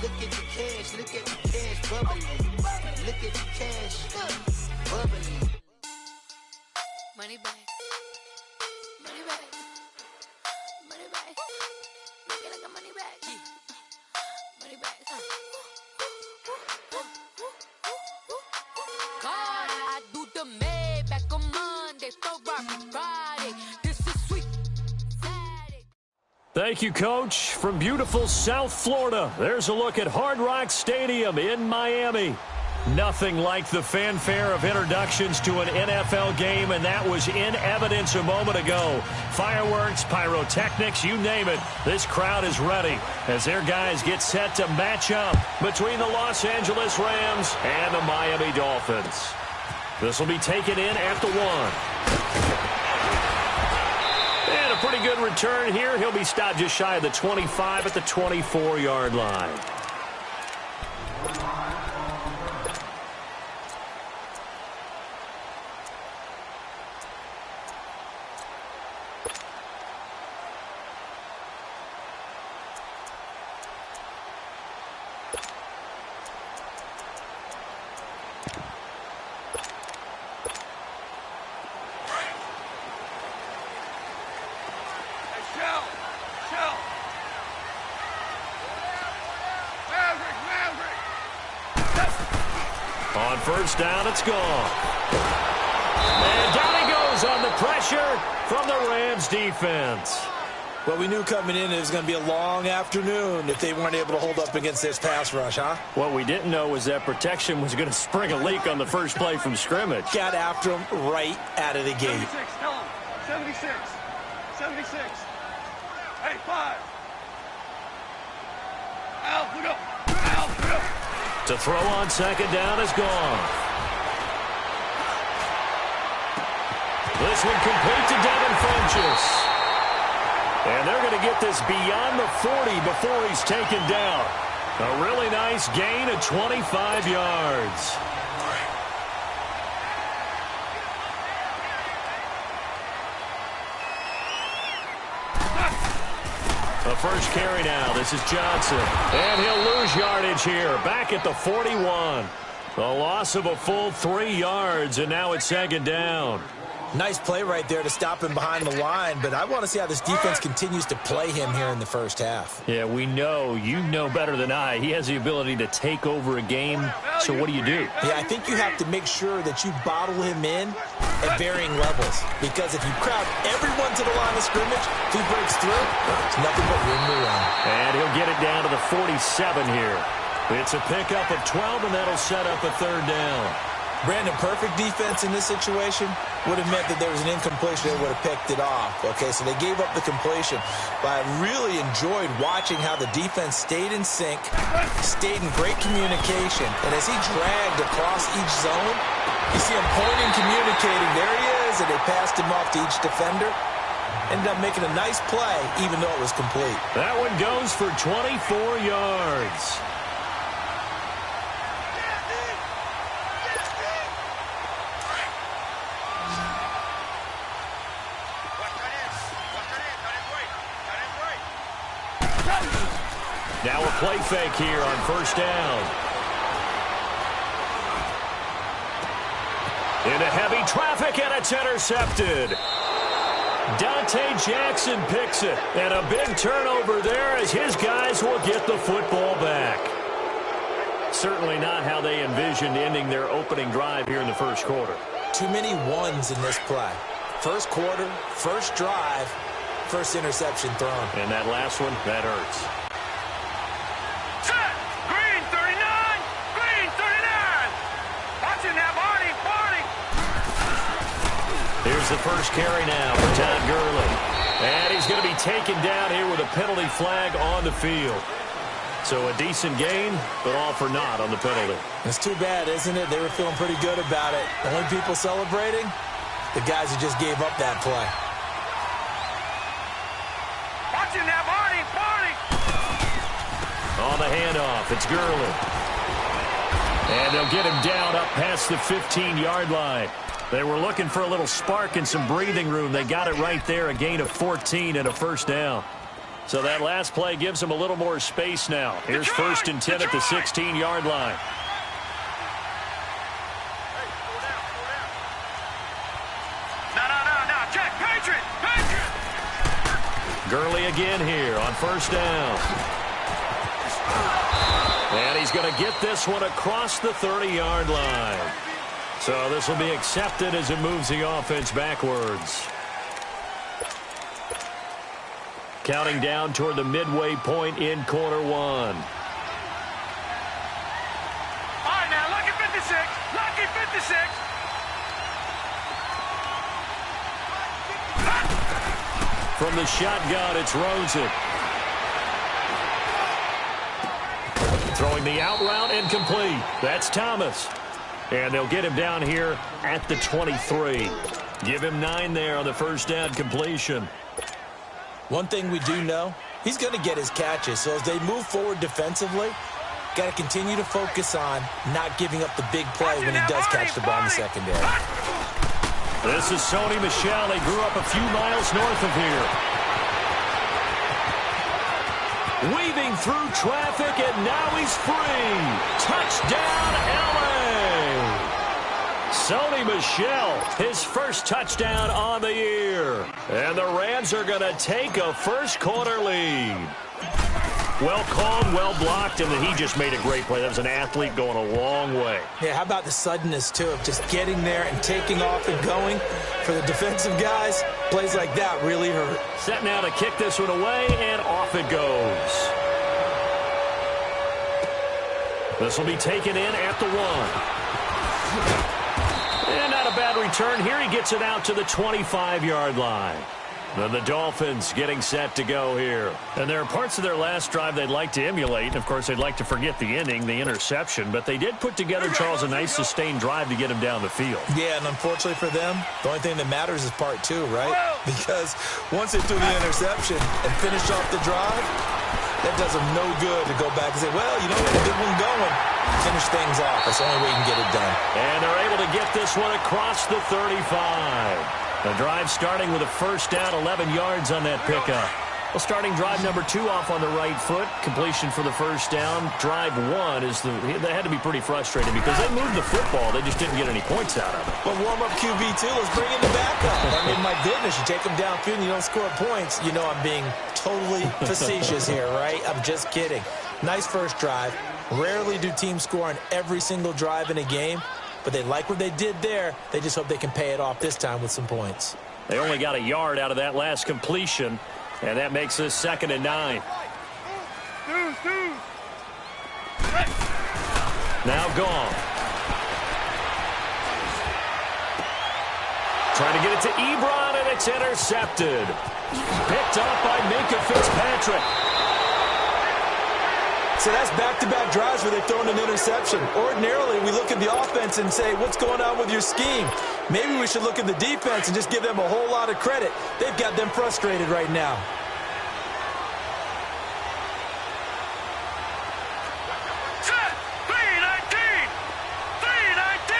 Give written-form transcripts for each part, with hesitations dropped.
Look at the cash, look at the cash bubbling. Look at the cash bubbling. Money back. Money back. Money back. Make it like a money back. Money back. God, I do the Maybach on Monday, Ferrari Friday. This is sweet Saturday. Thank you, Coach. From beautiful South Florida, there's a look at Hard Rock Stadium in Miami. Nothing like the fanfare of introductions to an NFL game, and that was in evidence a moment ago. Fireworks, pyrotechnics, you name it. This crowd is ready as their guys get set to match up between the Los Angeles Rams and the Miami Dolphins. This will be taken in at the 1. And a pretty good return here. He'll be stopped just shy of the 25 at the 24-yard line. On first down, it's gone. And down he goes on the pressure from the Rams defense. Well, we knew coming in it was going to be a long afternoon if they weren't able to hold up against this pass rush, huh? What we didn't know was that protection was going to spring a leak on the first play from scrimmage. Got after him right out of the gate. 76, tell him. 76. 76. Hey, 5. Al, look up. Al, look up. To throw on second down is gone. This one complete to Devin Funchess. And they're going to get this beyond the 40 before he's taken down. A really nice gain of 25 yards. The first carry now. This is Johnson. And he'll lose yardage here. Back at the 41. A loss of a full 3 yards, and now it's second down. Nice play right there to stop him behind the line, but I want to see how this defense continues to play him here in the first half. Yeah, we know. You know better than I. He has the ability to take over a game, so what do? Yeah, I think you have to make sure that you bottle him in at varying levels, because if you crowd everyone to the line of scrimmage, if he breaks through, it's nothing but room to run. And he'll get it down to the 47 here. It's a pickup of 12, and that'll set up a third down. Brandon, perfect defense in this situation would have meant that there was an incompletion. They would have picked it off. Okay, so they gave up the completion. But I really enjoyed watching how the defense stayed in sync, stayed in great communication. And as he dragged across each zone, you see him pointing, communicating. There he is, and they passed him off to each defender. Ended up making a nice play, even though it was complete. That one goes for 24 yards. Now a play fake here on first down. Into heavy traffic, and it's intercepted. Dante Jackson picks it, and a big turnover there as his guys will get the football back. Certainly not how they envisioned ending their opening drive here in the first quarter. Too many ones in this play. First quarter, first drive, first interception thrown. And that last one, that hurts. Here's the first carry now for Todd Gurley. And he's going to be taken down here with a penalty flag on the field. So a decent gain, but all for naught on the penalty. It's too bad, isn't it? They were feeling pretty good about it. The only people celebrating, the guys who just gave up that play. Watching that party! On the handoff, it's Gurley. And they'll get him down up past the 15-yard line. They were looking for a little spark and some breathing room. They got it right there, a gain of 14 and a first down. So that last play gives them a little more space now. Here's 1st and 10 at the 16-yard line. Gurley again here on 1st down. And he's going to get this one across the 30-yard line. So this will be accepted as it moves the offense backwards. Counting down toward the midway point in quarter one. All right, now, lucky 56. Lucky 56. From the shotgun, it's Rosen. Throwing the out route incomplete. That's Thomas. And they'll get him down here at the 23. Give him 9 there on the 1st down completion. One thing we do know, he's going to get his catches. So as they move forward defensively, got to continue to focus on not giving up the big play when he does catch the ball in the secondary. This is Sony Michel. He grew up a few miles north of here. Weaving through traffic, and now he's free. Touchdown, LA! Sony Michel, his first touchdown on the year. And the Rams are going to take a first-quarter lead. Well called, well blocked, and he just made a great play. That was an athlete going a long way. Yeah, how about the suddenness, too, of just getting there and taking off and going? For the defensive guys, plays like that really hurt. Set now to kick this one away, and off it goes. This will be taken in at the 1. And not a bad return. Here he gets it out to the 25-yard line. Then the Dolphins getting set to go here. And there are parts of their last drive they'd like to emulate. Of course, they'd like to forget the inning, the interception. But they did put together, Charles, a nice sustained drive to get him down the field. Yeah, and unfortunately for them, the only thing that matters is part 2, right? Because once they threw the interception and finished off the drive, that does them no good to go back and say, well, you know, we had a good one going. Finish things off. That's the only way you can get it done. And they're able to get this one across the 35. The drive starting with a 1st down, 11 yards on that pickup. Well, starting drive number 2 off on the right foot. Completion for the 1st down. Drive 1 is they had to be pretty frustrated because they moved the football. They just didn't get any points out of it. But warm-up QB2, let's bring in the backup. I mean, my goodness, you take them downfield and you don't score points. You know I'm being totally facetious here, right? I'm just kidding. Nice first drive. Rarely do teams score on every single drive in a game. But they like what they did there. They just hope they can pay it off this time with some points. They only got a yard out of that last completion, and that makes this 2nd and 9. Now gone. Trying to get it to Ebron, and it's intercepted. Picked off by Minka Fitzpatrick. So that's back-to-back drives where they've thrown an interception. Ordinarily, we look at the offense and say, what's going on with your scheme? Maybe we should look at the defense and just give them a whole lot of credit. They've got them frustrated right now. Set! 3-19! 3-19!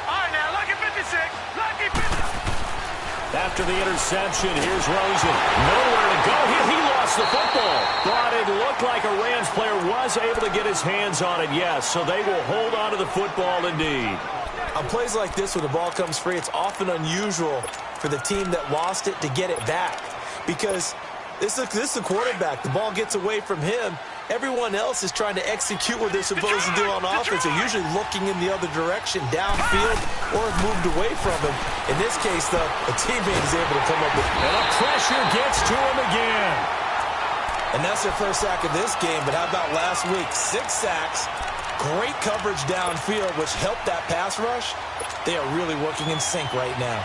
All right, now, lucky 56. Lucky 56. After the interception, here's Rosen. Nowhere to go. He lost the football. But it looked like a Rams player was able to get his hands on it, yes. So they will hold on to the football indeed. On plays like this where the ball comes free, it's often unusual for the team that lost it to get it back. Because this is the quarterback. The ball gets away from him. Everyone else is trying to execute what they're supposed to do on offense. They're usually looking in the other direction, downfield, or have moved away from him. In this case, though, a teammate is able to come up with... And the pressure gets to him again. And that's their first sack of this game. But how about last week? 6 sacks, great coverage downfield, which helped that pass rush. They are really working in sync right now.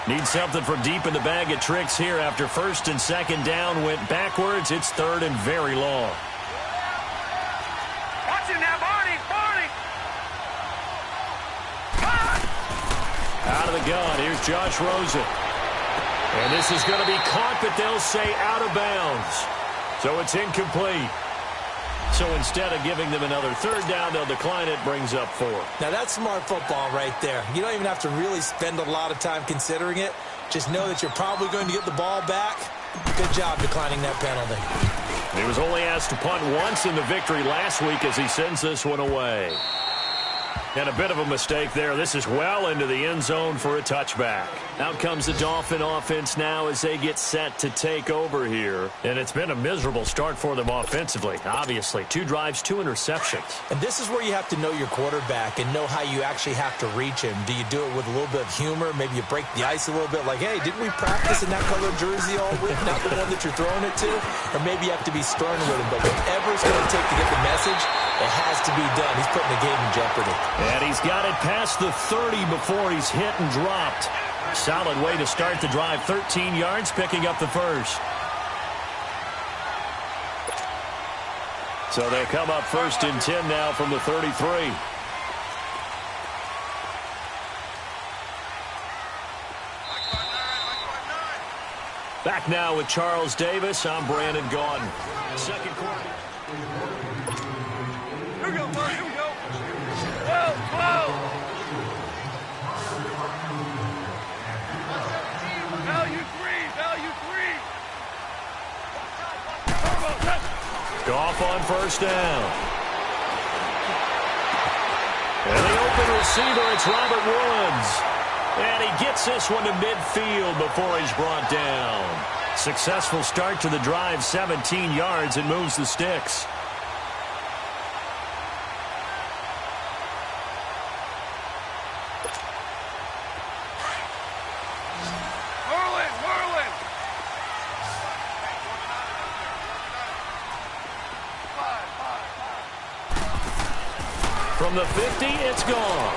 Need something from deep in the bag of tricks here after 1st and 2nd down went backwards. It's 3rd and very long. Watch him now, Barney! Barney! Out of the gun, here's Josh Rosen. And this is going to be caught, but they'll say out of bounds. So it's incomplete. So instead of giving them another 3rd down, they'll decline it, brings up 4. Now, that's smart football right there. You don't even have to really spend a lot of time considering it. Just know that you're probably going to get the ball back. Good job declining that penalty. He was only asked to punt once in the victory last week as he sends this one away. And a bit of a mistake there. This is well into the end zone for a touchback. Out comes the Dolphin offense now as they get set to take over here. And it's been a miserable start for them offensively. Obviously, 2 drives, 2 interceptions. And this is where you have to know your quarterback and know how you actually have to reach him. Do you do it with a little bit of humor? Maybe you break the ice a little bit like, hey, didn't we practice in that color jersey all week? Not the one that you're throwing it to? Or maybe you have to be stern with him. But whatever it's going to take to get the message, it has to be done. He's putting the game in jeopardy. And he's got it past the 30 before he's hit and dropped. Solid way to start the drive. 13 yards, picking up the first. So they'll come up 1st and 10 now from the 33. Back now with Charles Davis. I'm Brandon Gaudin. Second quarter. Here we go, Mark. Here we go. Whoa. Value three. Goff on 1st down. And the open receiver, it's Robert Woods. And he gets this one to midfield before he's brought down. Successful start to the drive, 17 yards, and moves the sticks. Merlin. From the 50, it's gone.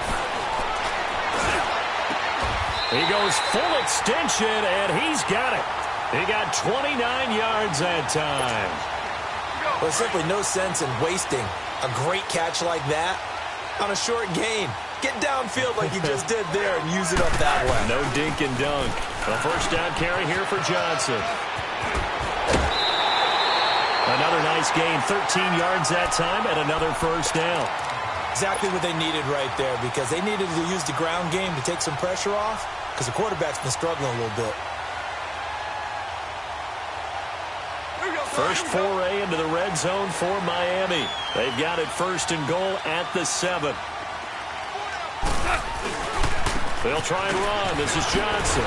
He goes full extension, and he's got it. He got 29 yards that time. There's simply no sense in wasting a great catch like that on a short gain. Get downfield like you just did there and use it up that way. No dink and dunk. A 1st down carry here for Johnson. Another nice gain, 13 yards that time, and another 1st down. Exactly what they needed right there, because they needed to use the ground game to take some pressure off, because the quarterback's been struggling a little bit. First foray into the red zone for Miami. They've got it 1st and goal at the 7. They'll try and run. This is Johnson.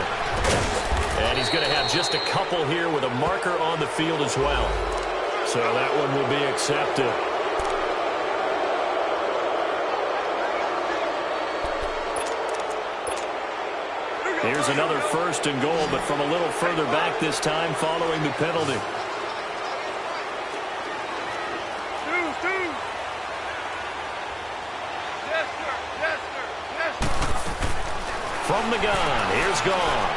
And he's going to have just a couple here with a marker on the field as well. So that one will be accepted. Here's another 1st and goal, but from a little further back this time following the penalty. From the gun, here's Goff.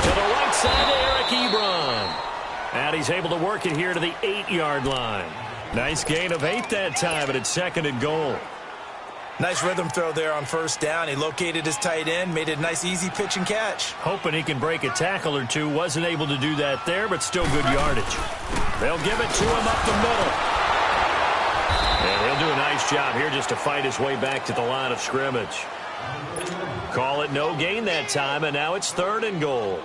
To the right side to Eric Ebron. And he's able to work it here to the 8-yard line. Nice gain of 8 that time, and it's 2nd and goal. Nice rhythm throw there on 1st down. He located his tight end, made it a nice easy pitch and catch. Hoping he can break a tackle or two. Wasn't able to do that there, but still good yardage. They'll give it to him up the middle. And he'll do a nice job here just to fight his way back to the line of scrimmage. Call it no gain that time, and now it's 3rd and goal.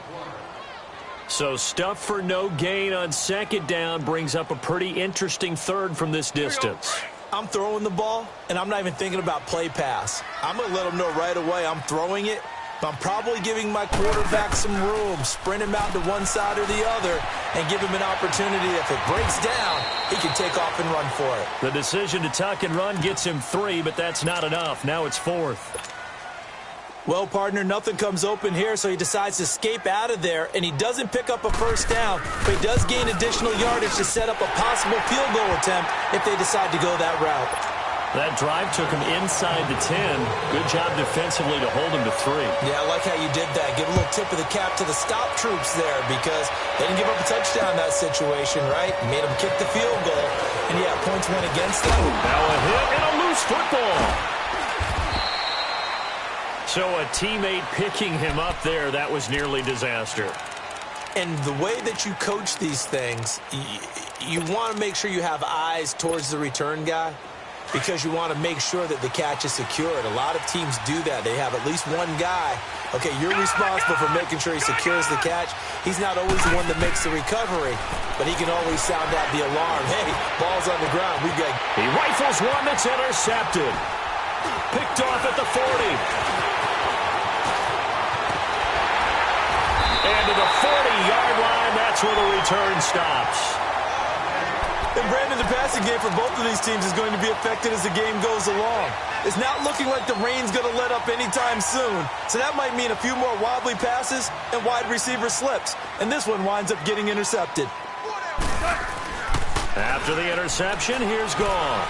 So stuff for no gain on 2nd down brings up a pretty interesting 3rd from this distance. I'm throwing the ball, and I'm not even thinking about play pass. I'm going to let them know right away I'm throwing it, but I'm probably giving my quarterback some room, sprint him out to one side or the other, and give him an opportunity. If it breaks down, he can take off and run for it. The decision to tuck and run gets him 3, but that's not enough. Now it's 4th. Well, partner, nothing comes open here, so he decides to escape out of there, and he doesn't pick up a 1st down, but he does gain additional yardage to set up a possible field goal attempt if they decide to go that route. That drive took him inside the 10. Good job defensively to hold him to 3. Yeah, I like how you did that. Give a little tip of the cap to the stop troops there, because they didn't give up a touchdown in that situation, right? Made them kick the field goal, and yeah, points went against them. Now a hit and a loose football. So a teammate picking him up there, that was nearly disaster. And the way that you coach these things, you want to make sure you have eyes towards the return guy. because you want to make sure that the catch is secured. A lot of teams do that. They have at least one guy. Okay, you're responsible for making sure he secures the catch. He's not always the one that makes the recovery, but he can always sound out the alarm. Hey, ball's on the ground. We got. He rifles one that's intercepted. Picked off at the 40. And to the 40-yard line, that's where the return stops. And Brandon, the passing game for both of these teams is going to be affected as the game goes along. It's not looking like the rain's going to let up anytime soon. So that might mean a few more wobbly passes and wide receiver slips. And this one winds up getting intercepted. After the interception, here's Goff.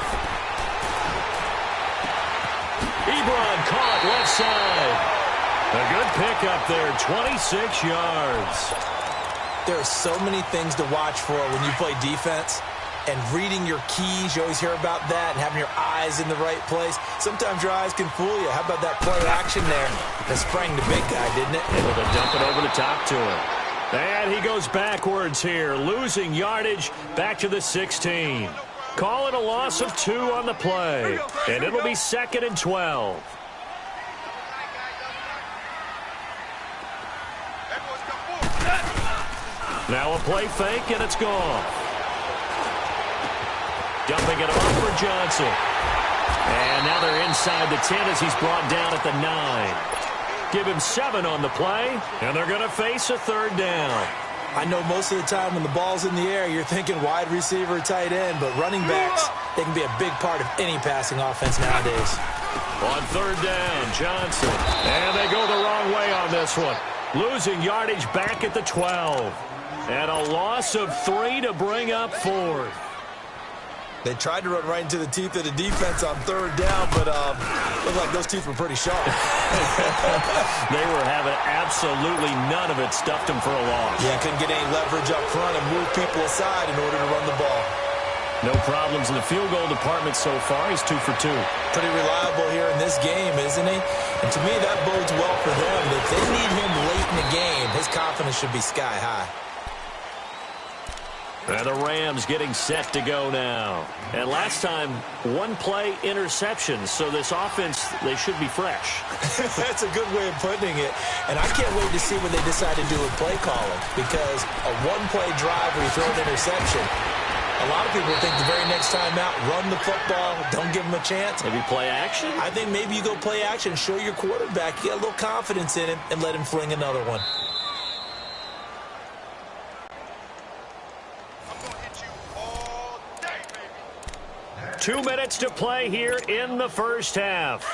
Ebron caught left side. A good pickup there, 26 yards. There are so many things to watch for when you play defense. And reading your keys, you always hear about that, and having your eyes in the right place. Sometimes your eyes can fool you. How about that play action there? That sprang the big guy, didn't it? Able to dump it over the top to him. And he goes backwards here, losing yardage back to the 16. Call it a loss of 2 on the play. And it'll be 2nd and 12. Now a play fake, and it's gone. Dumping it off for Johnson. And now they're inside the 10 as he's brought down at the 9. Give him 7 on the play, and they're going to face a 3rd down. I know most of the time when the ball's in the air, you're thinking wide receiver, tight end, but running backs, they can be a big part of any passing offense nowadays. On 3rd down, Johnson. And they go the wrong way on this one. Losing yardage back at the 12. And a loss of 3 to bring up 4th. They tried to run right into the teeth of the defense on 3rd down, but looked like those teeth were pretty sharp. They were having absolutely none of it. Stuffed them for a loss. Yeah, couldn't get any leverage up front and move people aside in order to run the ball. No problems in the field goal department so far. He's 2 for 2. Pretty reliable here in this game, isn't he? And to me, that bodes well for them. If they need him late in the game, his confidence should be sky high. And the Rams getting set to go now. And last time, 1-play interception. So this offense, they should be fresh. That's a good way of putting it. And I can't wait to see what they decide to do with play calling. Because a 1-play drive where you throw an interception, a lot of people think the very next time out, run the football, don't give them a chance. Maybe play action? I think maybe you go play action, show your quarterback, get a little confidence in him, and let him fling another one. 2 minutes to play here in the first half.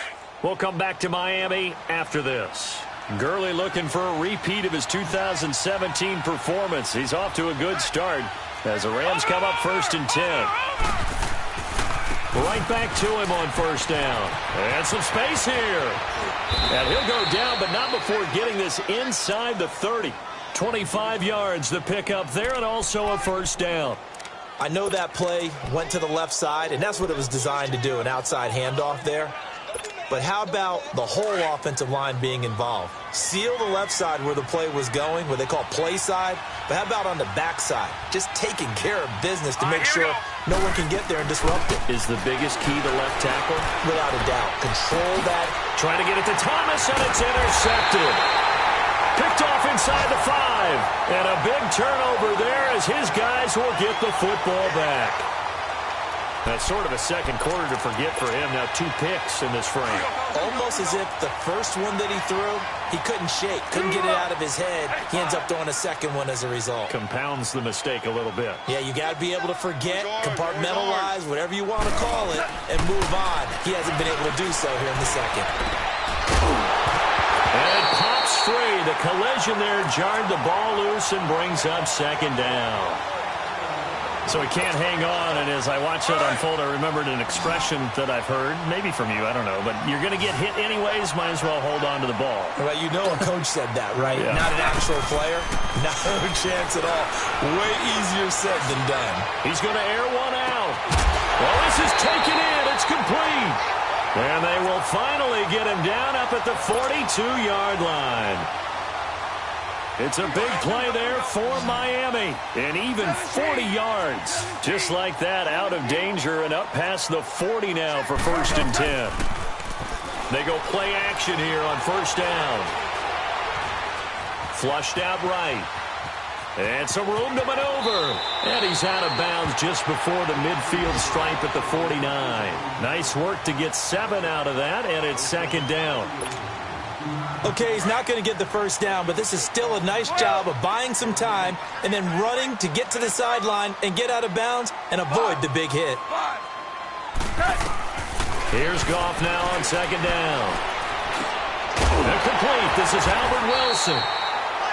We'll come back to Miami after this. Gurley looking for a repeat of his 2017 performance. He's off to a good start as the Rams come up 1st and 10. Right back to him on 1st down. And some space here. And he'll go down, but not before getting this inside the 30. 25 yards the pickup there, and also a 1st down. I know that play went to the left side, and that's what it was designed to do, an outside handoff there. But how about the whole offensive line being involved? Seal the left side where the play was going, what they call play side. But how about on the back side? Just taking care of business to make sure no one can get there and disrupt it. Is the biggest key the left tackle? Without a doubt. Control that. Trying to get it to Thomas, and it's intercepted. Picked off inside the 5. And a big turnover there as his guys will get the football back. That's sort of a second quarter to forget for him. Now 2 picks in this frame. Almost as if the first one that he threw, he couldn't shake, couldn't get it out of his head. He ends up throwing a second one as a result. Compounds the mistake a little bit. Yeah, you got to be able to forget, compartmentalize, whatever you want to call it, and move on. He hasn't been able to do so here in the second. And pops free. The collision there jarred the ball loose and brings up 2nd down. So he can't hang on, and as I watched that unfold, I remembered an expression that I've heard, maybe from you, I don't know, but you're going to get hit anyways, might as well hold on to the ball. Right, you know a coach said that, right? Yeah. Not an actual player? No chance at all. Way easier said than done. He's going to air one out. Well, this is taken in. It's complete. And they will finally get him down up at the 42-yard line. It's a big play there for Miami. And even 40 yards. Just like that, out of danger and up past the 40 now for 1st and 10. They go play action here on 1st down. Flushed out right. And some room to maneuver. And he's out of bounds just before the midfield stripe at the 49. Nice work to get 7 out of that, and it's 2nd down. Okay, he's not going to get the 1st down, but this is still a nice job of buying some time and then running to get to the sideline and get out of bounds and avoid the big hit. Here's Goff now on 2nd down. Incomplete. This is Albert Wilson.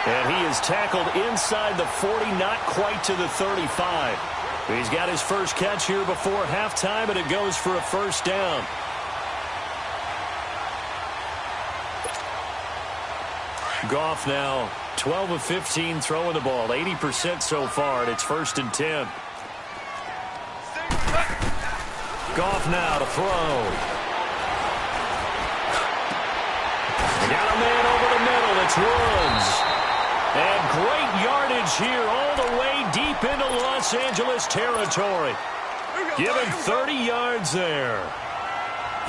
And he is tackled inside the 40, not quite to the 35. He's got his first catch here before halftime, and it goes for a 1st down. Goff now 12 of 15 throwing the ball, 80% so far, and it's 1st and 10. Goff now to throw. They got a man over the middle. It's Woods. And great yardage here all the way deep into Los Angeles territory. Give him 30 yards there.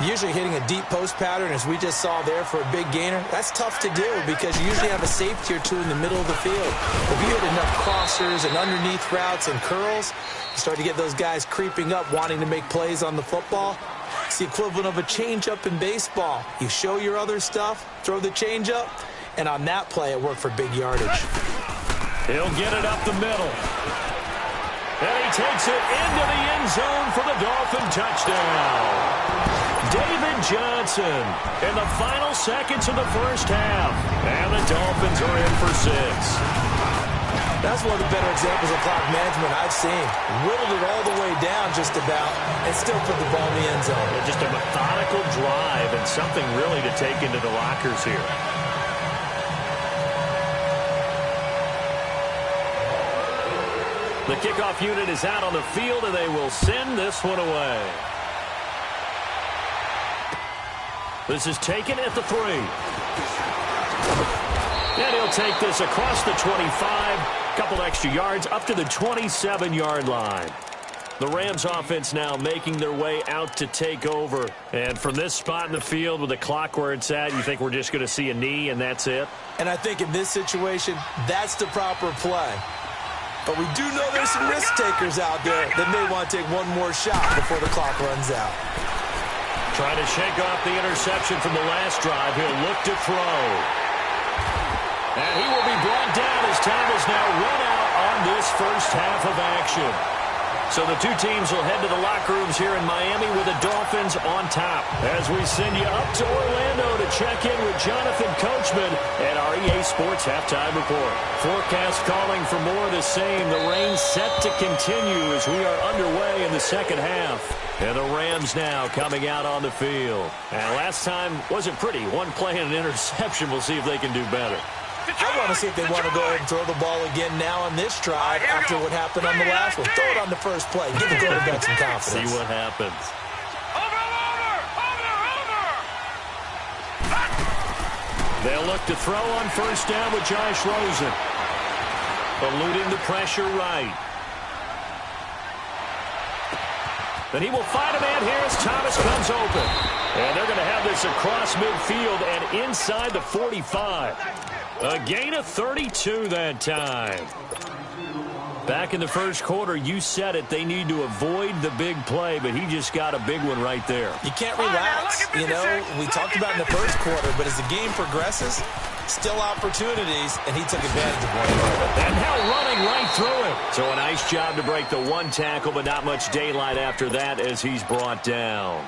Usually hitting a deep post pattern, as we just saw there, for a big gainer, that's tough to do because you usually have a safety or two in the middle of the field. If you hit enough crossers and underneath routes and curls, you start to get those guys creeping up wanting to make plays on the football. It's the equivalent of a changeup in baseball. You show your other stuff, throw the changeup, and on that play it worked for big yardage. He'll get it up the middle. And he takes it into the end zone for the Dolphin touchdown. David Johnson in the final seconds of the 1st half. And the Dolphins are in for 6. That's one of the better examples of clock management I've seen. Whittled it all the way down just about and still put the ball in the end zone. Yeah, just a methodical drive and something really to take into the lockers here. The kickoff unit is out on the field, and they will send this one away. This is taken at the 3. And he'll take this across the 25. Couple extra yards up to the 27-yard line. The Rams offense now making their way out to take over. And from this spot in the field with the clock where it's at, you think we're just going to see a knee and that's it? And I think in this situation, that's the proper play. But we do know there's some risk takers out there that may want to take one more shot before the clock runs out. Trying to shake off the interception from the last drive. He'll look to throw. And he will be brought down as time is now run out on this 1st half of action. So the two teams will head to the locker rooms here in Miami with the Dolphins on top. As we send you up to Orlando to check in with Jonathan Coachman at our EA Sports Halftime Report. Forecast calling for more of the same. The rain set to continue as we are underway in the 2nd half. And the Rams now coming out on the field. And last time wasn't pretty. One play and an interception. We'll see if they can do better. I want to see if they want to go ahead and throw the ball again now on this drive after what happened on the last one. Throw it on the first play. Give the quarterback some confidence. See what happens. They'll look to throw on 1st down with Josh Rosen. Eluding the pressure right. Then he will find a man here as Thomas comes open. And they're going to have this across midfield and inside the 45. A gain of 32 that time. Back in the 1st quarter, you said it. They need to avoid the big play, but he just got a big one right there. You can't relax. You know, we talked about in the 1st quarter, but as the game progresses, still opportunities, and he took advantage of one. And now running right through it. So a nice job to break the 1 tackle, but not much daylight after that as he's brought down.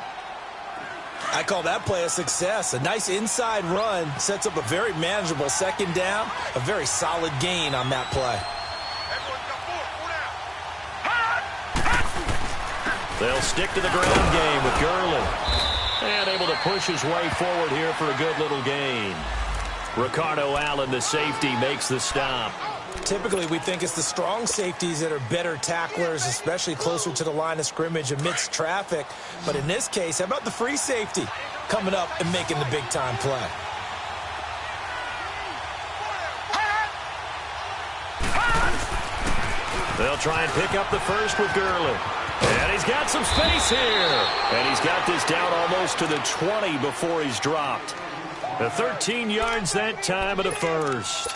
I call that play a success. A nice inside run sets up a very manageable 2nd down, a very solid gain on that play. They'll stick to the ground game with Gurley. And able to push his way forward here for a good little gain. Ricardo Allen, the safety, makes the stop. Typically, we think it's the strong safeties that are better tacklers, especially closer to the line of scrimmage amidst traffic. But in this case, how about the free safety coming up and making the big-time play? They'll try and pick up the first with Gurley. And he's got some space here. And he's got this down almost to the 20 before he's dropped. The 13 yards that time of the first.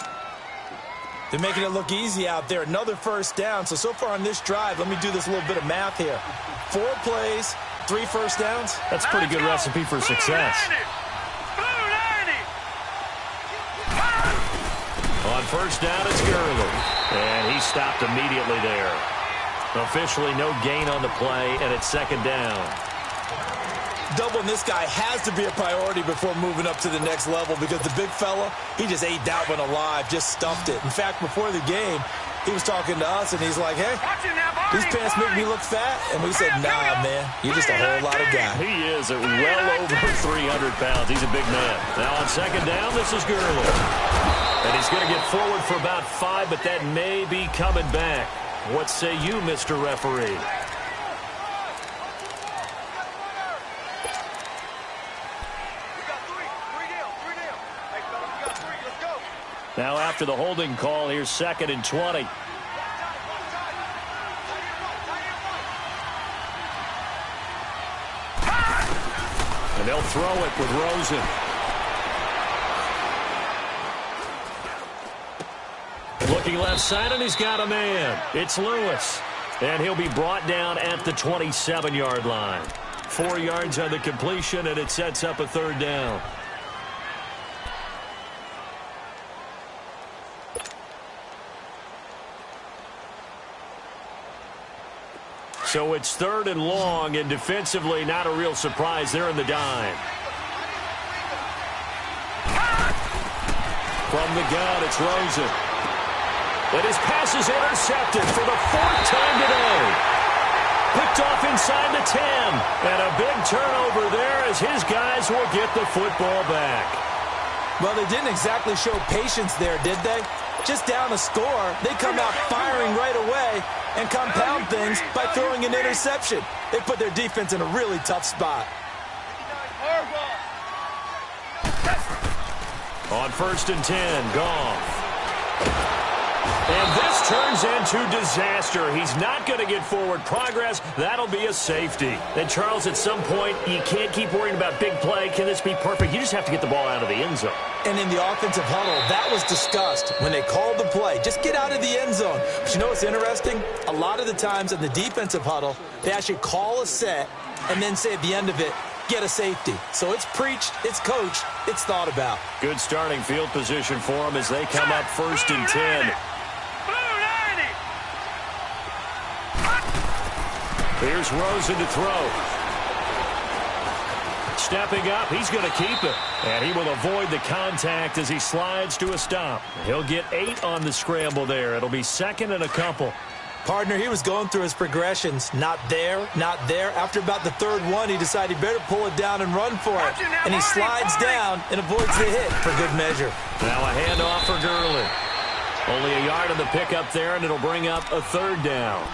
They're making it look easy out there. Another first down. So far on this drive, let me do this little bit of math here. 4 plays, 3 first downs. That's a pretty good recipe for success. On first down, it's Gurley. And he stopped immediately there. Officially no gain on the play, and it's second down. Doubling this guy has to be a priority before moving up to the next level because the big fella, he just ate that one alive, just stuffed it. In fact, before the game, he was talking to us, and he's like, hey, these pants make me look fat. And we said, nah, man, you're just a whole lot of guy. He is at well over 300 pounds. He's a big man. Now on second down, this is Gurley. And he's going to get forward for about 5, but that may be coming back. What say you, Mr. Referee? Now after the holding call, here's 2nd and 20. And they'll throw it with Rosen. Looking left side, and he's got a man. It's Lewis. And he'll be brought down at the 27-yard line. 4 yards on the completion, and it sets up a third down. So it's 3rd and long, and defensively not a real surprise. They're in the dime. From the gun, it's Rosen. And his pass is intercepted for the 4th time today. Picked off inside the 10. And a big turnover there as his guys will get the football back. Well, they didn't exactly show patience there, did they? Just down a score, they come out firing right away and compound things by throwing an interception. They put their defense in a really tough spot. On 1st and 10, Goff. And this turns into disaster. He's not going to get forward progress. That'll be a safety. And, Charles, at some point, you can't keep worrying about big play. Can this be perfect? You just have to get the ball out of the end zone. And in the offensive huddle, that was discussed when they called the play. Just get out of the end zone. But you know what's interesting? A lot of the times in the defensive huddle, they actually call a set and then say at the end of it, get a safety. So it's preached, it's coached, it's thought about. Good starting field position for them as they come up 1st and 10. Here's Rosen to throw. Stepping up, he's going to keep it. And he will avoid the contact as he slides to a stop. He'll get 8 on the scramble there. It'll be 2nd and a couple. Partner, he was going through his progressions. Not there, not there. After about the 3rd one, he decided he better pull it down and run for it. And he slides down and avoids the hit for good measure. Now a handoff for Gurley. Only a yard on the pickup there, and it'll bring up a 3rd down.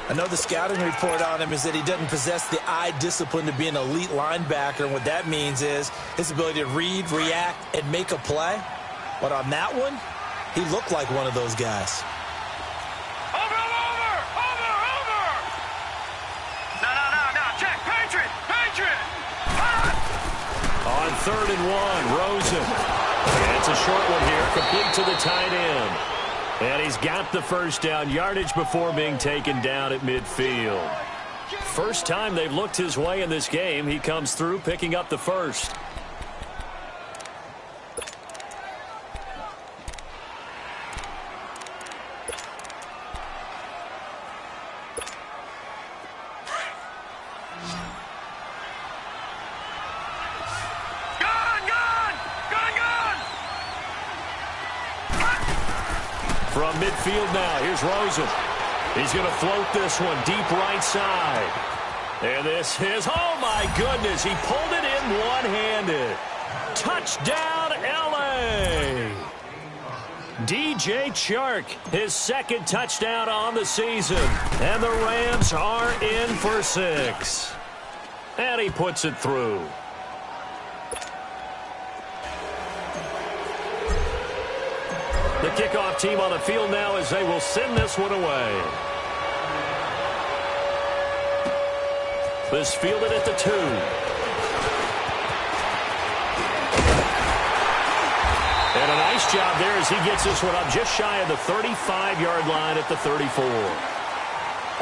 I know the scouting report on him is that he doesn't possess the eye discipline to be an elite linebacker. And what that means is his ability to read, react, and make a play. But on that one, he looked like one of those guys. On 3rd and 1, Rosen. And it's a short one here, complete to the tight end. And he's got the first down yardage before being taken down at midfield. First time they've looked his way in this game. He comes through picking up the first. From midfield now, here's Rosen. He's going to float this one deep right side. And this is, oh my goodness, he pulled it in one-handed. Touchdown, L.A. DJ Chark, his 2nd touchdown on the season. And the Rams are in for 6. And he puts it through. The kickoff team on the field now as they will send this one away. This fielded at the 2. And a nice job there as he gets this one up just shy of the 35-yard line at the 34.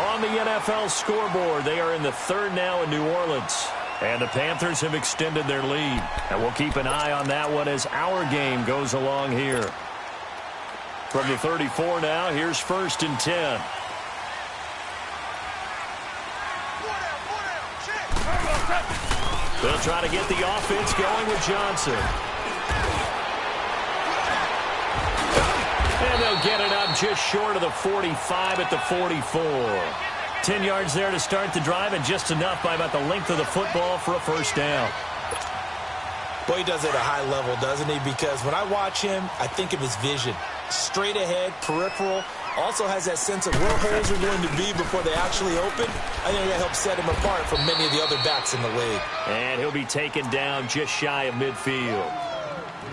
On the NFL scoreboard, they are in the 3rd now in New Orleans. And the Panthers have extended their lead. And we'll keep an eye on that one as our game goes along here. From the 34 now, here's 1st and 10. They'll try to get the offense going with Johnson. And they'll get it up just short of the 45 at the 44. 10 yards there to start the drive, and just enough by about the length of the football for a first down. Boy, he does it at a high level, doesn't he? Because when I watch him, I think of his vision. Straight ahead, peripheral. Also has that sense of where holes are going to be before they actually open. I think that helps set him apart from many of the other backs in the league. And he'll be taken down just shy of midfield.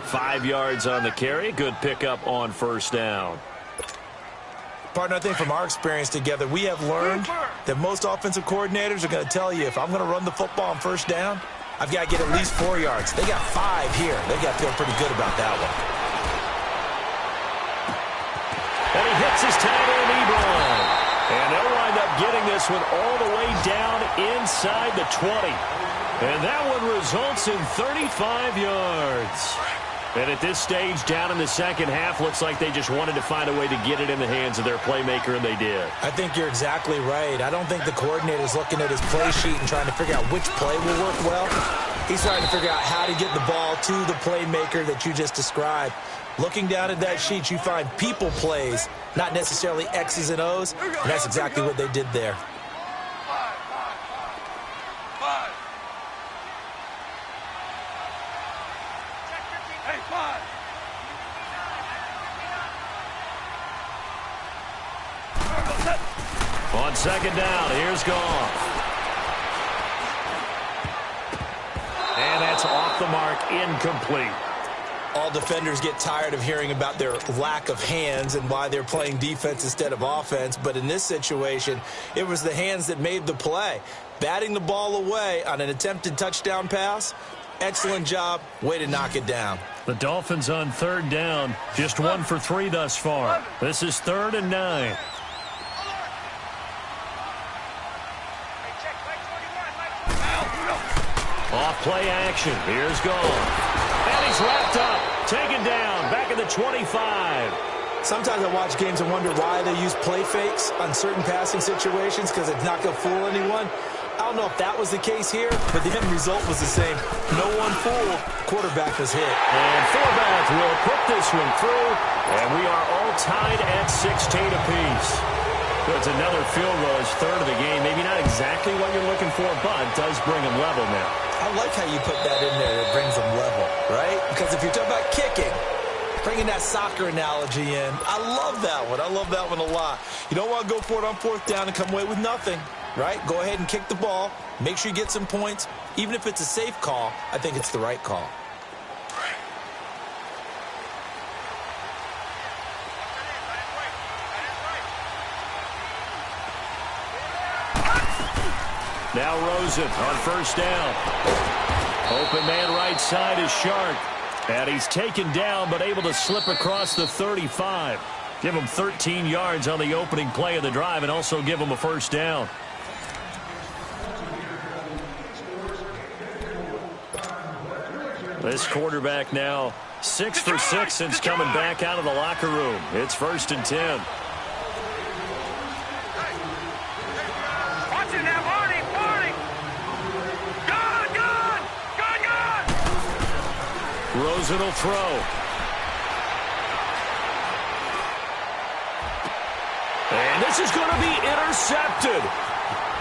5 yards on the carry. Good pickup on first down. Partner, I think from our experience together, we have learned that most offensive coordinators are going to tell you, if I'm going to run the football on first down, I've got to get at least 4 yards. They got 5 here. They got to feel pretty good about that one. And he hits his tight end, Ebron. And they'll wind up getting this one all the way down inside the 20. And that one results in 35 yards. And at this stage, down in the second half, looks like they just wanted to find a way to get it in the hands of their playmaker, and they did. I think you're exactly right. I don't think the coordinator's looking at his play sheet and trying to figure out which play will work well. He's trying to figure out how to get the ball to the playmaker that you just described. Looking down at that sheet, you find people plays, not necessarily X's and O's, and that's exactly what they did there. On second down, here's Goff. And that's off the mark, incomplete. All defenders get tired of hearing about their lack of hands and why they're playing defense instead of offense. But in this situation, it was the hands that made the play. Batting the ball away on an attempted touchdown pass, excellent job. Way to knock it down. The Dolphins on third down, just 1 for 3 thus far. This is 3rd and 9. Off play action. Here's Goff. And he's wrapped up. Taken down. Back at the 25. Sometimes I watch games and wonder why they use play fakes on certain passing situations, because it's not going to fool anyone. I don't know if that was the case here, but the end result was the same. No one fooled. Quarterback was hit. And fullback will put this one through. And we are all tied at 16 apiece. It's another field goal, his 3rd of the game. Maybe not exactly what you're looking for, but does bring him level now. I like how you put that in there. It brings them level, right? Because if you're talking about kicking, bringing that soccer analogy in, I love that one. I love that one a lot. You don't want to go for it on 4th down and come away with nothing, right? Go ahead and kick the ball. Make sure you get some points. Even if it's a safe call, I think it's the right call. Now Rosen on first down. Open man right side is Shark. And he's taken down but able to slip across the 35. Give him 13 yards on the opening play of the drive and also give him a first down. This quarterback now 6 for 6 since coming back out of the locker room. It's 1st and 10. Rosen will throw. And this is going to be intercepted.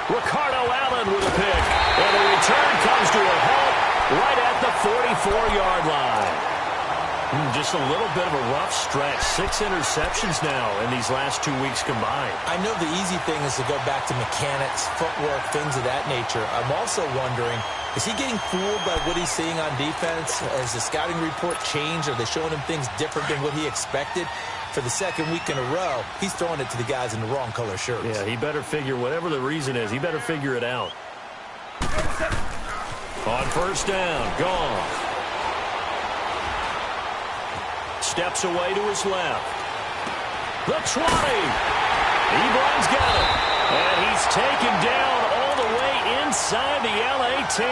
Ricardo Allen with a pick. And the return comes to a halt right at the 44-yard line. Just a little bit of a rough stretch. 6 interceptions now in these last 2 weeks combined. I know the easy thing is to go back to mechanics, footwork, things of that nature. I'm also wondering, is he getting fooled by what he's seeing on defense? Has the scouting report changed? Are they showing him things different than what he expected? for the second week in a row, he's throwing it to the guys in the wrong color shirts. Yeah, he better figure, whatever the reason is, he better figure it out. On first down, Goff. Steps away to his left. The 20. Ebron's got it. And he's taken down all the way inside the LA 10.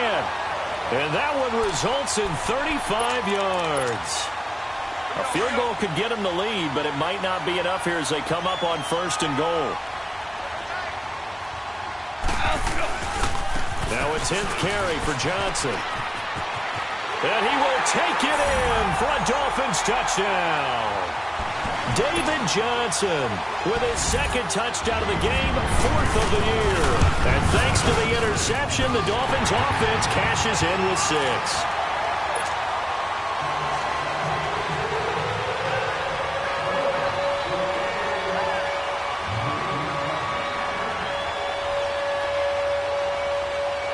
And that one results in 35 yards. A field goal could get him the lead, but it might not be enough here as they come up on first and goal. Now a 10th carry for Johnson. And he will take it in for a Dolphins touchdown. David Johnson with his second touchdown of the game, 4th of the year. And thanks to the interception, the Dolphins offense cashes in with 6.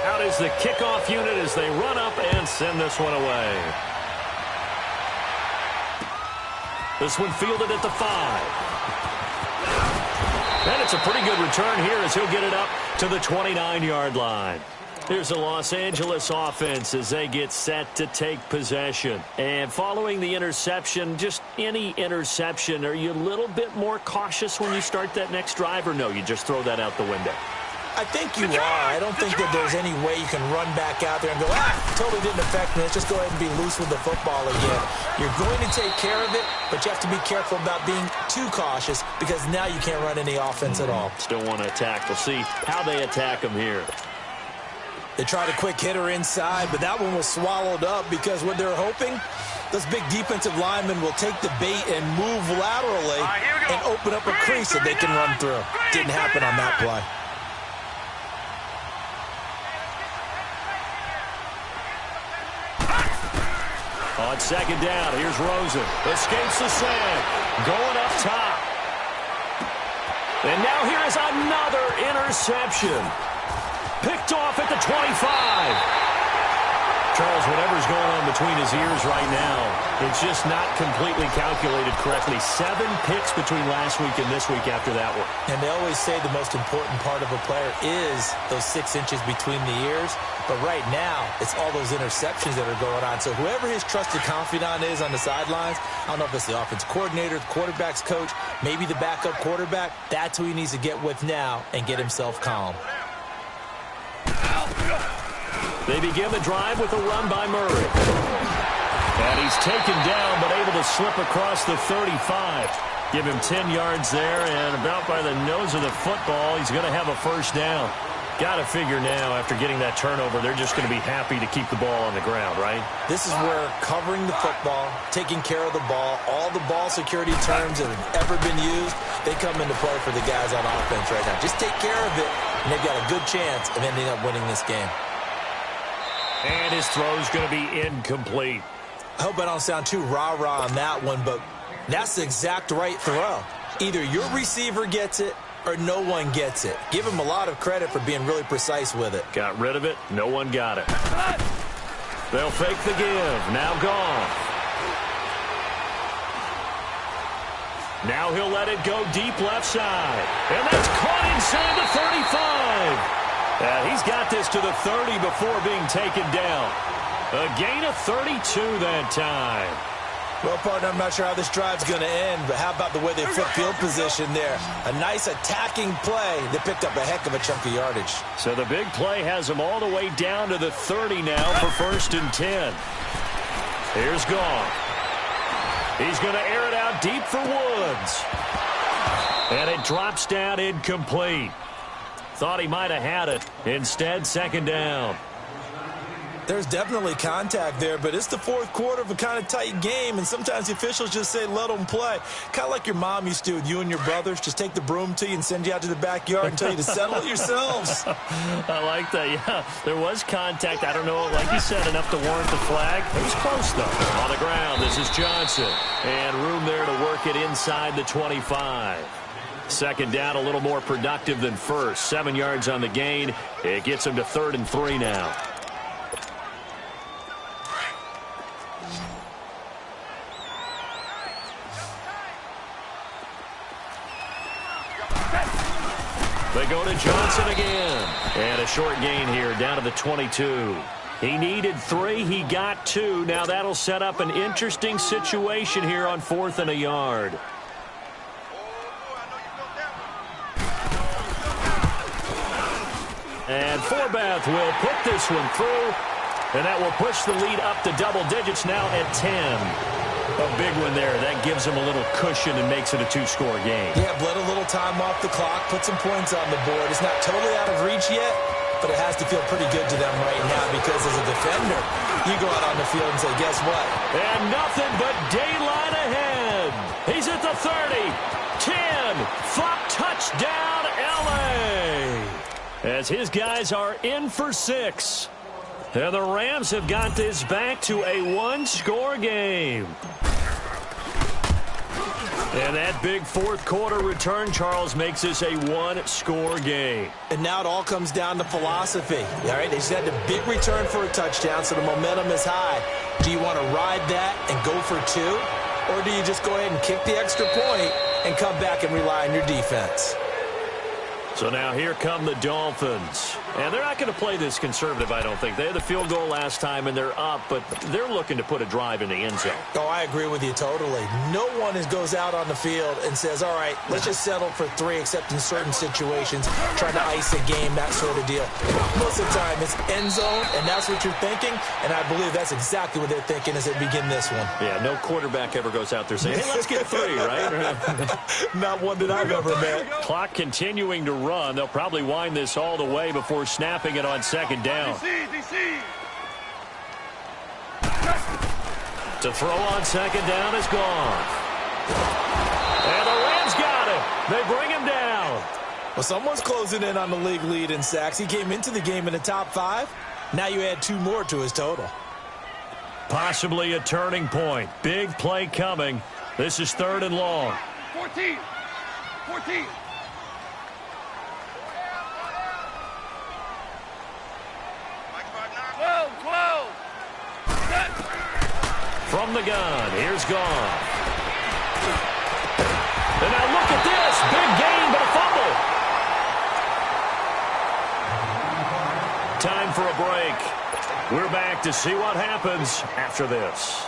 Out is the kickoff unit as they run up and send this one away. This one fielded at the 5. And it's a pretty good return here as he'll get it up to the 29-yard line. Here's the Los Angeles offense as they get set to take possession. And following the interception, just any interception, are you a little bit more cautious when you start that next drive, or no, you just throw that out the window? I think you are. I don't think that there's any way you can run back out there and go, totally didn't affect me. Let's just go ahead and be loose with the football again. You're going to take care of it, but you have to be careful about being too cautious because now you can't run any offense at all. Still want to attack. We'll see how they attack him here. They tried a quick hitter inside, but that one was swallowed up because what they're hoping, those big defensive linemen will take the bait and move laterally and open up a crease that they can run through. Didn't happen on that play. On second down, here's Rosen. Escapes the sack. Going up top. And now here is another interception. Picked off at the 25. Charles, whatever's going on between his ears right now, it's just not completely calculated correctly. 7 picks between last week and this week after that one. And they always say the most important part of a player is those 6 inches between the ears. But right now, it's all those interceptions that are going on. So whoever his trusted confidant is on the sidelines, I don't know if it's the offense coordinator, the quarterback's coach, maybe the backup quarterback, that's who he needs to get with now and get himself calm. They begin the drive with a run by Murray. And he's taken down, but able to slip across the 35. Give him 10 yards there, and about by the nose of the football, he's going to have a first down. Got to figure now, after getting that turnover, they're just going to be happy to keep the ball on the ground, right? This is where covering the football, taking care of the ball, all the ball security terms that have ever been used, they come into play for the guys on offense right now. Just take care of it, and they've got a good chance of ending up winning this game. And his throw's going to be incomplete. I hope I don't sound too rah-rah on that one, but that's the exact right throw. Either your receiver gets it or no one gets it. Give him a lot of credit for being really precise with it. Got rid of it. No one got it. They'll fake the give. Now gone. Now he'll let it go deep left side. And that's caught inside the 35. He's got this to the 30 before being taken down. A gain of 32 that time. Well, partner, I'm not sure how this drive's going to end, but how about the way they flip field position there? A nice attacking play. They picked up a heck of a chunk of yardage. So the big play has them all the way down to the 30 now for first and 10. Here's Goff. He's going to air it out deep for Woods. And it drops down incomplete. Thought he might have had it. Instead, second down. There's definitely contact there, but it's the fourth quarter of a kind of tight game, and sometimes the officials just say, let them play. Kind of like your mom used to with you and your brothers. Just take the broom to you and send you out to the backyard and tell you to settle it yourselves. I like that, yeah. There was contact. I don't know, like you said, enough to warrant the flag. It was close, though. On the ground, this is Johnson. And room there to work it inside the 25. Second down, a little more productive than first. 7 yards on the gain. It gets him to 3rd and 3 now. They go to Johnson again. And a short gain here, down to the 22. He needed 3. He got 2. Now that'll set up an interesting situation here on 4th and a yard. And Forbath will put this one through. And that will push the lead up to double digits now at 10. A big one there. That gives them a little cushion and makes it a 2-score game. Yeah, bled a little time off the clock, put some points on the board. It's not totally out of reach yet, but it has to feel pretty good to them right now because as a defender, you go out on the field and say, guess what? And nothing but daylight ahead. He's at the 30, 10, flop touchdown, L.A. As his guys are in for 6. And the Rams have got this back to a 1-score game. And that big fourth-quarter return, Charles, makes this a 1-score game. And now it all comes down to philosophy. All right, they just had a big return for a touchdown, so the momentum is high. Do you want to ride that and go for 2? Or do you just go ahead and kick the extra point and come back and rely on your defense? So now here come the Dolphins. And they're not going to play this conservative, I don't think. They had the field goal last time, and they're up, but they're looking to put a drive in the end zone. Oh, I agree with you totally. No one goes out on the field and says, all right, let's just settle for 3, except in certain situations, trying to ice a game, that sort of deal. Most of the time, it's end zone, and that's what you're thinking, and I believe that's exactly what they're thinking as they begin this one. Yeah, no quarterback ever goes out there saying, hey, let's get 3, right? Not one that I've ever met. Clock continuing to run. They'll probably wind this all the way before snapping it on second down. To throw on second down is gone. And the Rams got him. They bring him down. Well, someone's closing in on the league lead in sacks. He came into the game in the top 5. Now you add 2 more to his total. Possibly a turning point. Big play coming. This is 3rd and long. 14. 14. From the gun, here's Goff. And now look at this. Big gain, but a fumble. Time for a break. We're back to see what happens after this.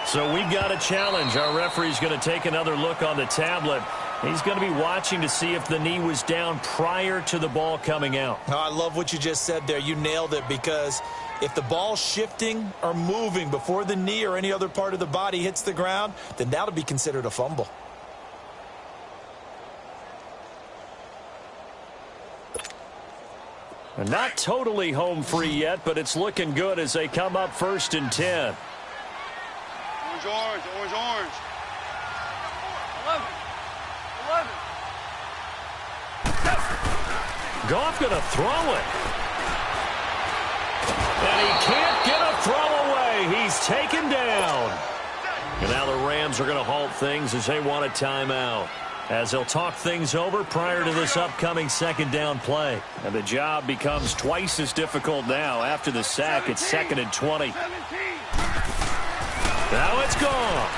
So we've got a challenge. Our referee's going to take another look on the tablet. He's going to be watching to see if the knee was down prior to the ball coming out. Oh, I love what you just said there. You nailed it, because if the ball's shifting or moving before the knee or any other part of the body hits the ground, then that'll be considered a fumble. And not totally home free yet, but it's looking good as they come up 1st and 10. Orange, orange, orange, orange. 11. 11. Goff going to throw it. And he can't get a throw away. He's taken down. And now the Rams are going to halt things as they want a timeout, as they'll talk things over prior to this upcoming second down play. And the job becomes twice as difficult now. After the sack, it's 2nd and 20. 17. Now it's gone.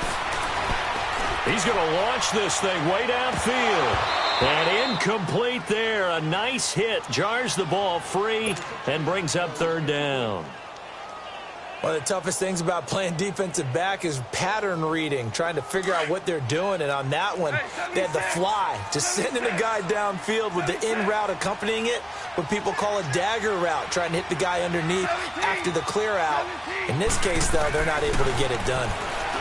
He's going to launch this thing way downfield. And incomplete there. A nice hit. Jars the ball free and brings up 3rd down. One of the toughest things about playing defensive back is pattern reading, trying to figure out what they're doing. And on that one, they had the fly, just sending a guy downfield with the in route accompanying it, what people call a dagger route, trying to hit the guy underneath after the clear out. In this case, though, they're not able to get it done.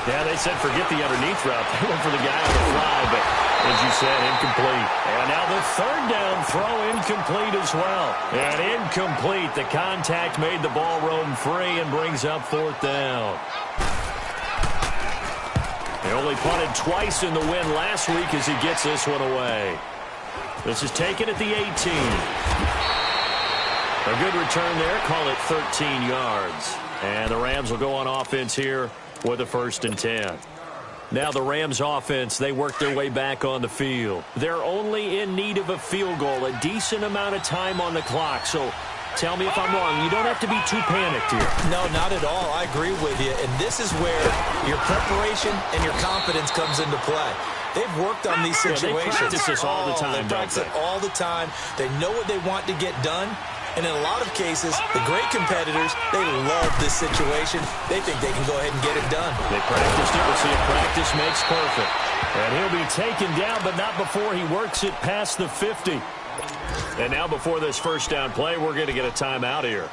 Yeah, they said forget the underneath route. They went for the guy on the fly, but as you said, incomplete. And now the 3rd down throw incomplete as well. And incomplete. The contact made the ball roam free and brings up 4th down. They only punted twice in the win last week as he gets this one away. This is taken at the 18. A good return there. Call it 13 yards. And the Rams will go on offense here with a 1st and 10. Now the Rams offense, they work their way back on the field. They're only in need of a field goal, a decent amount of time on the clock. So tell me if I'm wrong. You don't have to be too panicked here. No, not at all. I agree with you. And this is where your preparation and your confidence comes into play. They've worked on these situations. They practice this all the time, They practice it all the time. They know what they want to get done. And in a lot of cases, the great competitors, they love this situation. They think they can go ahead and get it done. They practiced it. We'll see if practice makes perfect. And he'll be taken down, but not before he works it past the 50. And now before this first down play, we're going to get a timeout here,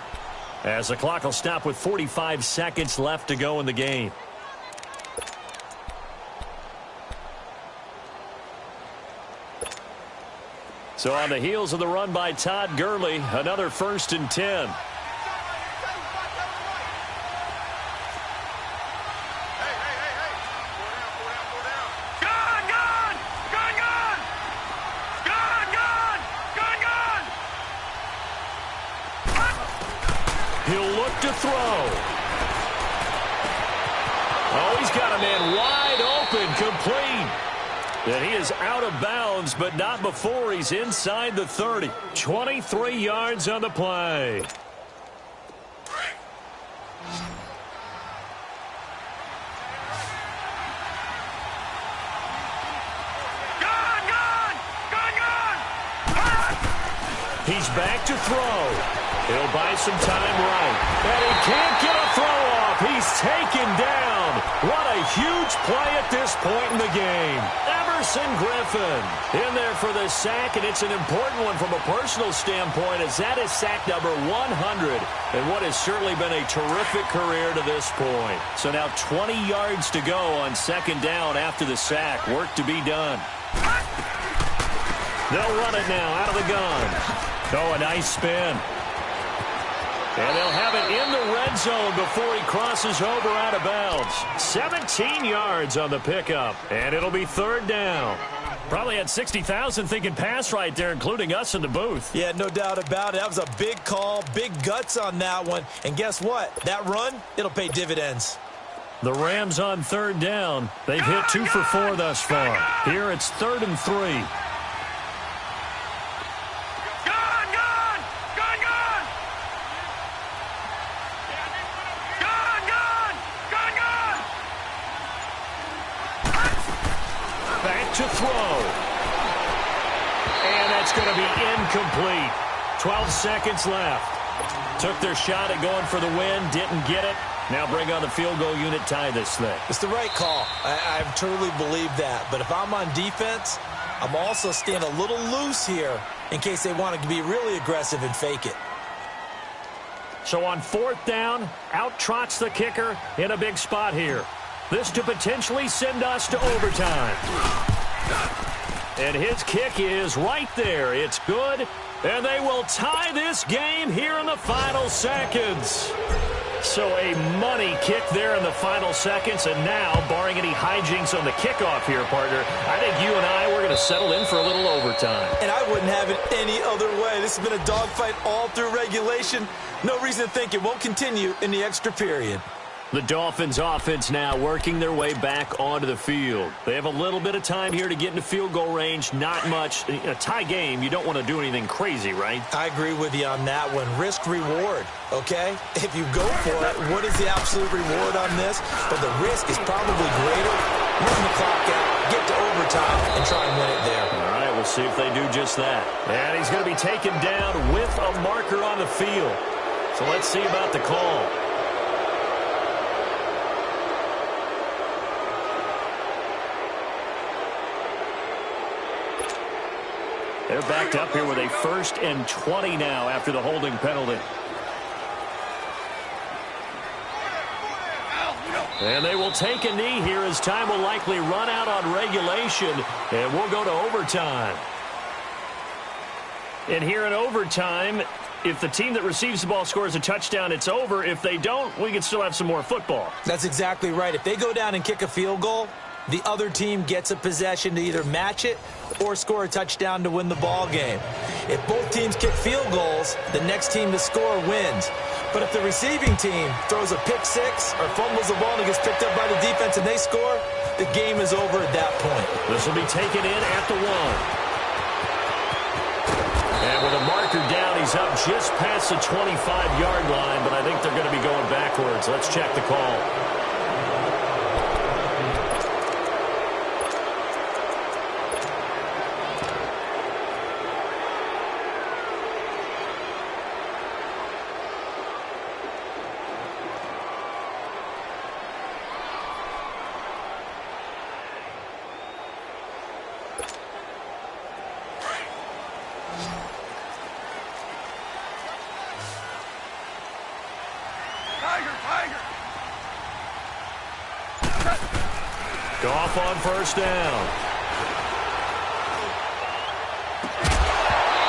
as the clock will stop with 45 seconds left to go in the game. So on the heels of the run by Todd Gurley, another 1st and 10. He'll look to throw. Oh, he's got a man wide open, complete. And he is out of bounds, but not before he's inside the 30. 23 yards on the play. He's back to throw. He'll buy some time right. And he can't get a throw off. He's taken down. What a huge play at this point in the game. Emerson Griffin in there for the sack, and it's an important one from a personal standpoint, as that is sack number 100 in what has certainly been a terrific career to this point. So now 20 yards to go on 2nd down after the sack. Work to be done. They'll run it now out of the gun. Oh, a nice spin. And they'll have it in the red zone before he crosses over out of bounds. 17 yards on the pickup, and it'll be 3rd down. Probably had 60,000 thinking pass right there, including us in the booth. Yeah, no doubt about it. That was a big call, big guts on that one. And guess what? That run, it'll pay dividends. The Rams on 3rd down. They've hit 2 for 4 thus far. Here it's 3rd and 3. To throw. And that's going to be incomplete. 12 seconds left. Took their shot at going for the win, didn't get it. Now bring on the field goal unit, tie this thing. It's the right call. I truly believe that. But if I'm on defense, I'm also staying a little loose here in case they want to be really aggressive and fake it. So on 4th down, out trots the kicker in a big spot here. This to potentially send us to overtime. And his kick is right there. It's good. And they will tie this game here in the final seconds. So a money kick there in the final seconds. And now, barring any hijinks on the kickoff here, partner, I think you and I, we're going to settle in for a little overtime. And I wouldn't have it any other way. This has been a dogfight all through regulation. No reason to think it won't continue in the extra period. The Dolphins offense now working their way back onto the field. They have a little bit of time here to get into field goal range. Not much. A tie game, you don't want to do anything crazy, right? I agree with you on that one. Risk reward, okay? If you go for it, what is the absolute reward on this? But the risk is probably greater. Run the clock out, get to overtime, and try and win it there. All right, we'll see if they do just that. And he's going to be taken down with a marker on the field. So let's see about the call. They're backed up here with a 1st and 20 now after the holding penalty. And they will take a knee here as time will likely run out on regulation, and we'll go to overtime. And here in overtime, if the team that receives the ball scores a touchdown, it's over. If they don't, we can still have some more football. That's exactly right. If they go down and kick a field goal, the other team gets a possession to either match it or score a touchdown to win the ball game. If both teams kick field goals, the next team to score wins. But if the receiving team throws a pick six or fumbles the ball and it gets picked up by the defense and they score, the game is over at that point. This will be taken in at the 1. And with a marker down, he's up just past the 25-yard line, but I think they're going to be going backwards. Let's check the call. Goff on first down.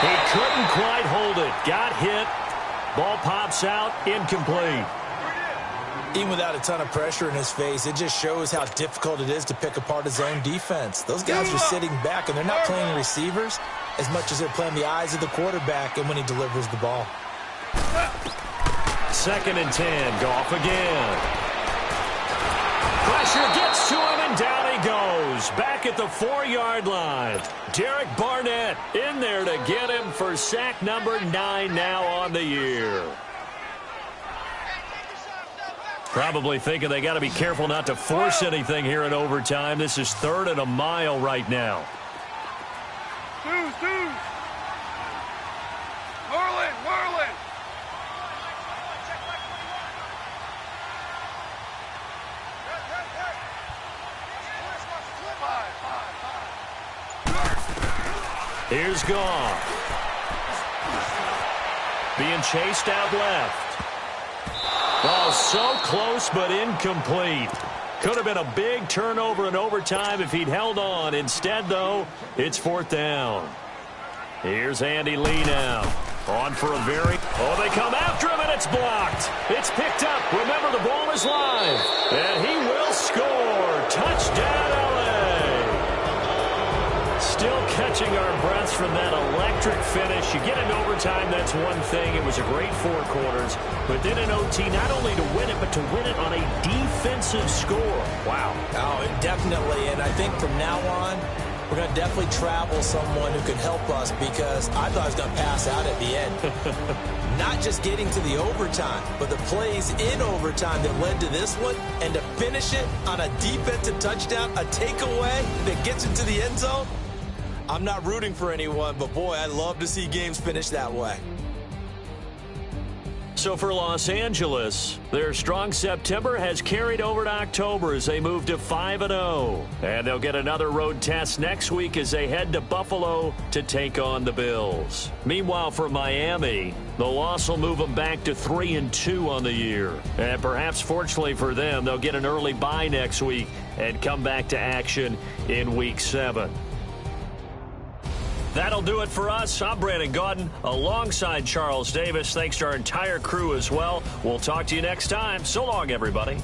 He couldn't quite hold it. Got hit. Ball pops out. Incomplete. Even without a ton of pressure in his face, it just shows how difficult it is to pick apart his own defense. Those guys are sitting back, and they're not playing receivers as much as they're playing the eyes of the quarterback and when he delivers the ball. 2nd and 10. Goff again. Pressure gets to him, and down he goes. Back at the 4-yard line. Derek Barnett in there to get him for sack number 9 now on the year. Probably thinking they got to be careful not to force anything here in overtime. This is 3rd and a mile right now. Whirling. Here's Goff. Being chased out left. Oh, so close but incomplete. Could have been a big turnover in overtime if he'd held on. Instead, though, it's 4th down. Here's Andy Lee now. On for a very... Oh, they come after him, and it's blocked. It's picked up. Remember, the ball is live. And he will score. Touchdown, L.A. Still catching our breaths from that electric finish. You get in overtime, that's one thing. It was a great 4 quarters. But then in OT, not only to win it, but to win it on a defensive score. Wow. Oh, definitely. And I think from now on, we're going to definitely travel someone who can help us, because I thought I was going to pass out at the end. Not just getting to the overtime, but the plays in overtime that led to this one, and to finish it on a defensive touchdown, a takeaway that gets into the end zone. I'm not rooting for anyone, but boy, I love to see games finish that way. So for Los Angeles, their strong September has carried over to October as they move to 5-0. And they'll get another road test next week as they head to Buffalo to take on the Bills. Meanwhile, for Miami, the loss will move them back to 3-2 on the year. And perhaps fortunately for them, they'll get an early bye next week and come back to action in Week 7. That'll do it for us. I'm Brandon Gaudin alongside Charles Davis. Thanks to our entire crew as well. We'll talk to you next time. So long, everybody.